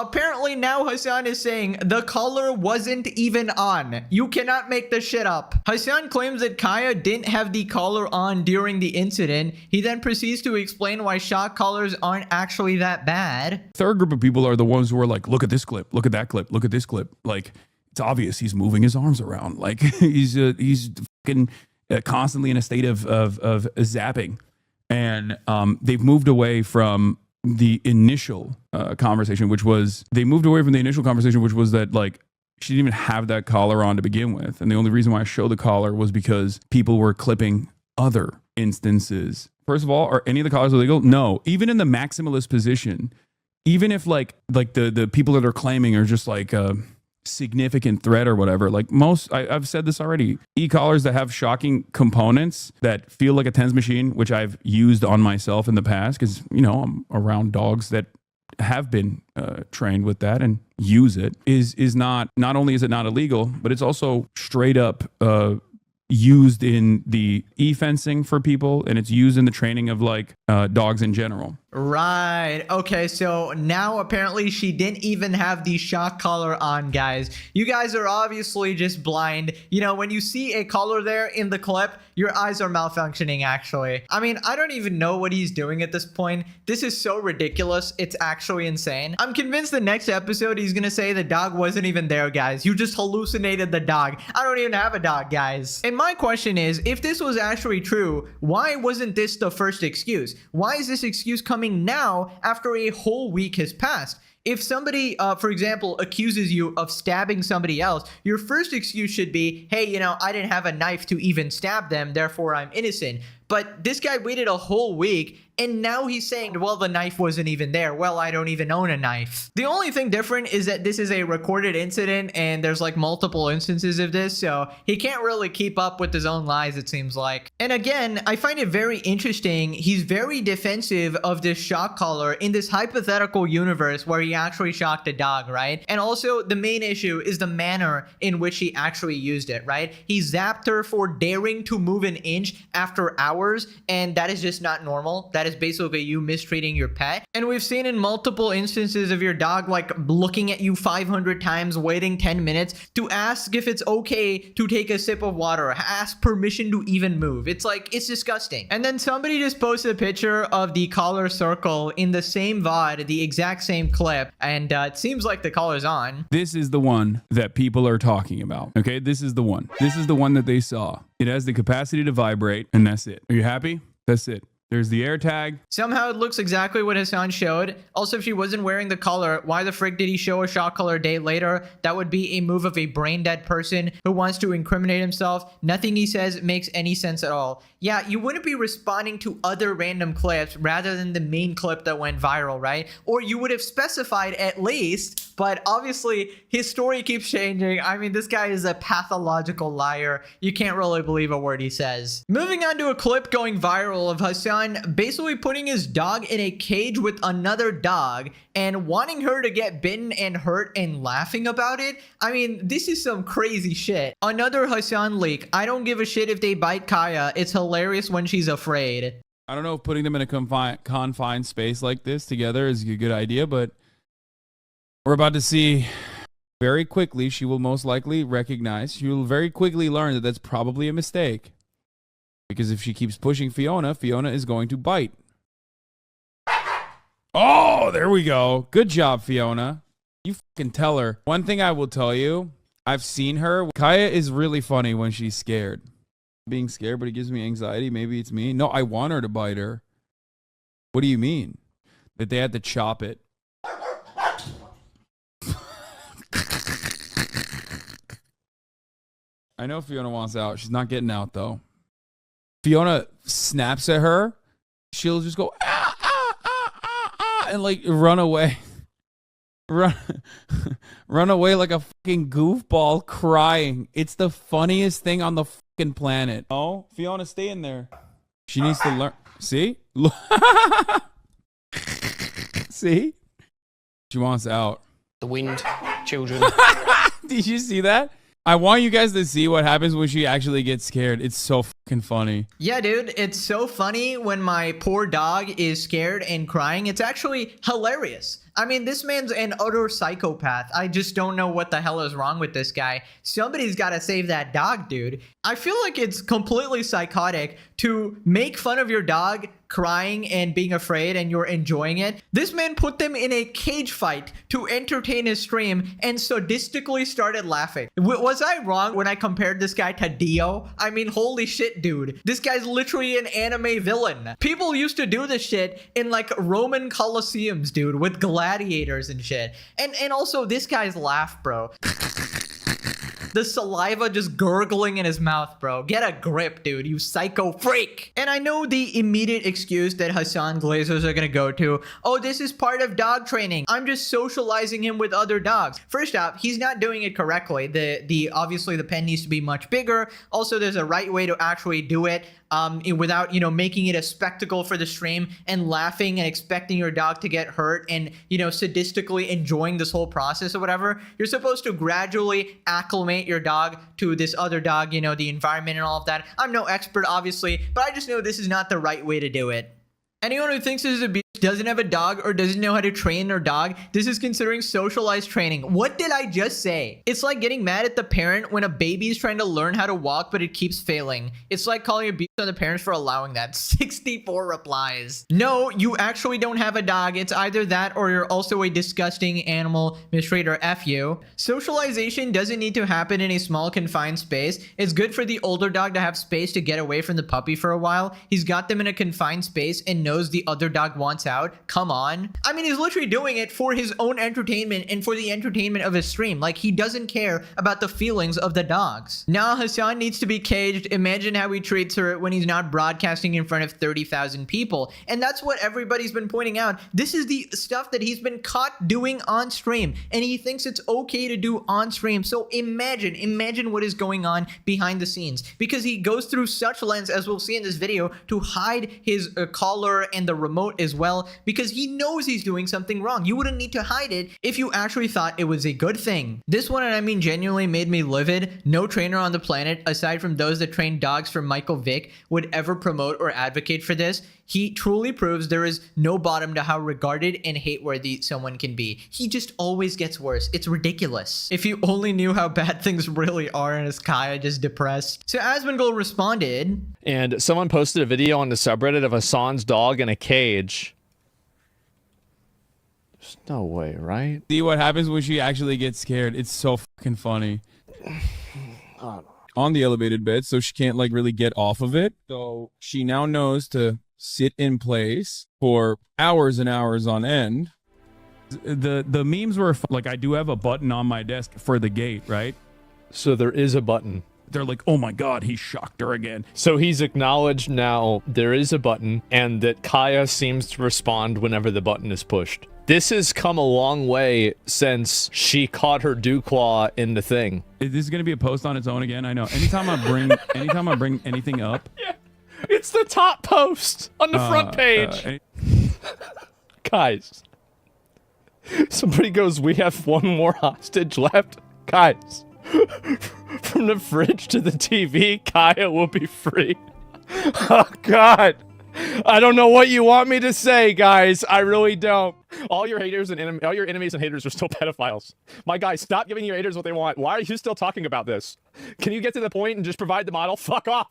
apparently now Hasan is saying the collar wasn't even on. You cannot make this shit up. Hasan claims that Kaya didn't have the collar on during the incident. He then proceeds to explain why shock collars aren't actually that bad. Third group of people are the ones who are like, look at this clip, look at that clip, look at this clip. Like, it's obvious he's moving his arms around. Like he's fucking constantly in a state of zapping. And they've moved away from the initial conversation, which was that like she didn't even have that collar on to begin with. And the only reason why I showed the collar was because people were clipping other instances. First of all, are any of the collars illegal? No. Even in the maximalist position, even if like the people that are claiming are just like significant threat or whatever, like most, I've said this already, e-collars that have shocking components that feel like a TENS machine, which I've used on myself in the past because, you know, I'm around dogs that have been trained with that and use it, is not only is it not illegal, but it's also straight up used in the e-fencing for people, and it's used in the training of like dogs in general. Right. Okay, so now apparently she didn't even have the shock collar on, guys. You guys are obviously just blind. You know, when you see a collar there in the clip, your eyes are malfunctioning, actually. I mean, I don't even know what he's doing at this point. This is so ridiculous. It's actually insane. I'm convinced the next episode he's gonna say the dog wasn't even there, guys. You just hallucinated the dog. I don't even have a dog, guys. And my question is, if this was actually true, why wasn't this the first excuse? Why is this excuse coming now after a whole week has passed? If somebody, for example, accuses you of stabbing somebody else, your first excuse should be, hey, you know, I didn't have a knife to even stab them, therefore I'm innocent. But this guy waited a whole week, and now he's saying, well, the knife wasn't even there. Well, I don't even own a knife. The only thing different is that this is a recorded incident, and there's like multiple instances of this, so he can't really keep up with his own lies, it seems like. And again, I find it very interesting. He's very defensive of this shock collar in this hypothetical universe where he actually shocked a dog, right? And also, the main issue is the manner in which he actually used it, right? He zapped her for daring to move an inch after hours, and that is just not normal. That is basically you mistreating your pet. And we've seen in multiple instances of your dog like looking at you 500 times, waiting 10 minutes to ask if it's okay to take a sip of water, ask permission to even move. It's like, it's disgusting. And then somebody just posted a picture of the collar circle in the same VOD, the exact same clip, and it seems like the collar's on. This is the one that people are talking about. Okay, this is the one. This is the one that they saw. It has the capacity to vibrate, and that's it. Are you happy? That's it. There's the air tag. Somehow it looks exactly what Hasan showed. Also, if she wasn't wearing the collar, why the frick did he show a shock collar a day later? That would be a move of a brain dead person who wants to incriminate himself. Nothing he says makes any sense at all. Yeah, you wouldn't be responding to other random clips rather than the main clip that went viral, right? Or you would have specified at least, but obviously his story keeps changing. I mean, this guy is a pathological liar. You can't really believe a word he says. Moving on to a clip going viral of Hasan basically putting his dog in a cage with another dog and wanting her to get bitten and hurt and laughing about it. I mean, this is some crazy shit. Another Hasan leak. I don't give a shit if they bite Kaya. It's hilarious when she's afraid. I don't know if putting them in a confined space like this together is a good idea, but we're about to see very quickly. She will most likely recognize, she will very quickly learn that that's probably a mistake. Because if she keeps pushing Fiona, Fiona is going to bite. Oh, there we go. Good job, Fiona. You fucking tell her. One thing I will tell you, I've seen her. Kaya is really funny when she's scared. Being scared, but it gives me anxiety. Maybe it's me. No, I want her to bite her. What do you mean? That they had to chop it. I know Fiona wants out. She's not getting out, though. Fiona snaps at her. She'll just go, ah, ah, ah, ah, ah, and like run away. Run away like a fucking goofball crying. It's the funniest thing on the fucking planet. Oh, Fiona, stay in there. She needs to learn. See? See? She wants out. The wind, children. Did you see that? I want you guys to see what happens when she actually gets scared. It's so fucking funny. Yeah, dude, it's so funny when my poor dog is scared and crying. It's actually hilarious. I mean, this man's an utter psychopath. I just don't know what the hell is wrong with this guy. Somebody's got to save that dog, dude. I feel like it's completely psychotic to make fun of your dog crying and being afraid and you're enjoying it. This man put them in a cage fight to entertain his stream and sadistically started laughing. Was I wrong when I compared this guy to Dio? I mean, holy shit, dude. This guy's literally an anime villain. People used to do this shit in like Roman Colosseums, dude, with gladiators and shit. And also this guy's laugh, bro. The saliva just gurgling in his mouth, bro. Get a grip, dude, you psycho freak. And I know the immediate excuse that Hasan Glazers are gonna go to, oh, this is part of dog training. I'm just socializing him with other dogs. First off, he's not doing it correctly. Obviously the pen needs to be much bigger. Also, there's a right way to actually do it. Without, making it a spectacle for the stream and laughing and expecting your dog to get hurt and, sadistically enjoying this whole process or whatever. You're supposed to gradually acclimate your dog to this other dog, the environment and all of that. I'm no expert, obviously, but I just know this is not the right way to do it. Anyone who thinks this is a bitch, doesn't have a dog, or doesn't know how to train their dog, this is considering socialized training. What did I just say? It's like getting mad at the parent when a baby is trying to learn how to walk, but it keeps failing. It's like calling a bitch on the parents for allowing that. 64 replies. No, you actually don't have a dog. It's either that or you're also a disgusting animal mistreater. F you. Socialization doesn't need to happen in a small confined space. It's good for the older dog to have space to get away from the puppy for a while. He's got them in a confined space and knows the other dog wants out. Come on. I mean, he's literally doing it for his own entertainment and for the entertainment of his stream. Like, he doesn't care about the feelings of the dogs. Now Hasan needs to be caged. Imagine how he treats her when he's not broadcasting in front of 30,000 people. And that's what everybody's been pointing out. This is the stuff that he's been caught doing on stream, and he thinks it's okay to do on stream. So imagine what is going on behind the scenes, because he goes through such lengths, as we'll see in this video, to hide his collar and the remote as well, because he knows he's doing something wrong. You wouldn't need to hide it if you actually thought it was a good thing. This one, and I mean genuinely, made me livid. No trainer on the planet, aside from those that train dogs for Michael Vick, would ever promote or advocate for this. He truly proves there is no bottom to how regarded and hate-worthy someone can be. He just always gets worse. It's ridiculous. If you only knew how bad things really are, and is Kaya just depressed? So Asmongold responded, and someone posted a video on the subreddit of Hasan's dog in a cage. There's no way, right? See what happens when she actually gets scared. It's so fucking funny. On the elevated bed, so she can't like really get off of it. So she now knows to sit in place for hours and hours on end. The memes were like, I do have a button on my desk for the gate, right? So there is a button. They're like, oh my god, he shocked her again. So he's acknowledged now there is a button, and that Kaya seems to respond whenever the button is pushed. This has come a long way since she caught her Dewclaw in the thing. Is this gonna be a post on its own again? I know. Anytime I bring anything up. Yeah. It's the top post on the front page. Guys. Somebody goes, we have one more hostage left. Guys. From the fridge to the TV, Kaya will be free. Oh, God. I don't know what you want me to say, guys. I really don't. All your haters and all your enemies and haters are still pedophiles. My guy, stop giving your haters what they want. Why are you still talking about this? Can you get to the point and just provide the model? Fuck off.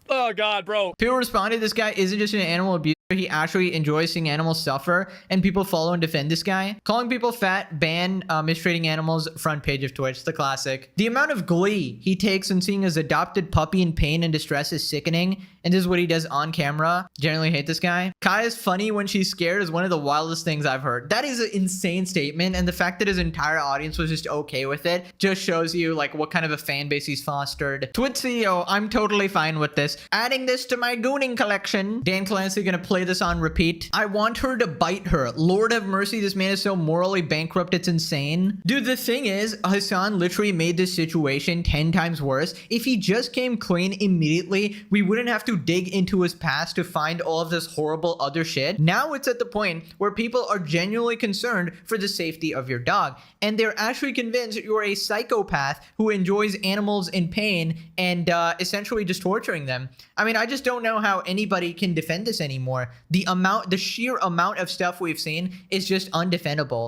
Oh, God, bro. People responded, this guy isn't just an animal abuser. He actually enjoys seeing animals suffer, and people follow and defend this guy. Calling people fat, ban mistreating animals, front page of Twitch, the classic. The amount of glee he takes in seeing his adopted puppy in pain and distress is sickening, and this is what he does on camera. Generally hate this guy. Kaya's funny when she's scared is one of the wildest things I've heard. That is an insane statement, and the fact that his entire audience was just okay with it just shows you like what kind of a fan base he's fostered. Twitch CEO, I'm totally fine with this. Adding this to my gooning collection. Dan Clancy gonna play this on repeat. I want her to bite her. Lord have mercy, this man is so morally bankrupt, it's insane. Dude, the thing is, Hasan literally made this situation 10 times worse. If he just came clean immediately, we wouldn't have to dig into his past to find all of this horrible other shit. Now it's at the point where people are genuinely concerned for the safety of your dog, and they're actually convinced you're a psychopath who enjoys animals in pain and essentially just torturing them. I mean, I just don't know how anybody can defend this anymore. anymore. The sheer amount of stuff we've seen is just undefendable.